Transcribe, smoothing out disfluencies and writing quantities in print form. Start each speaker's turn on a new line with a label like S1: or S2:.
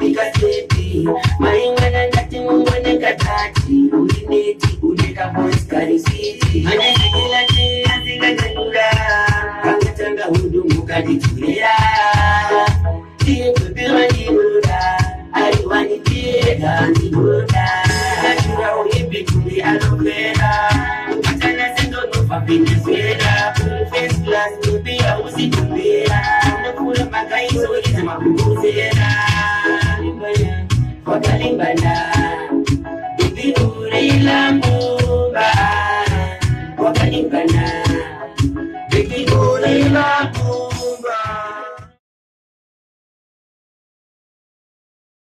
S1: kupika seti maingana ndati mungone katati ulineti uleka boskari city manezikila te azingatanyura kakatanga hudumu kaditurera tiye kwepira ndiroda aliwani tiye kandiroda nachura oipi kuli alopera ukatana sendo nofa Venezuela first class tupia usitupia nakula makaizo iza makukuzera wakalimbana ibirure lambuba wakalimbana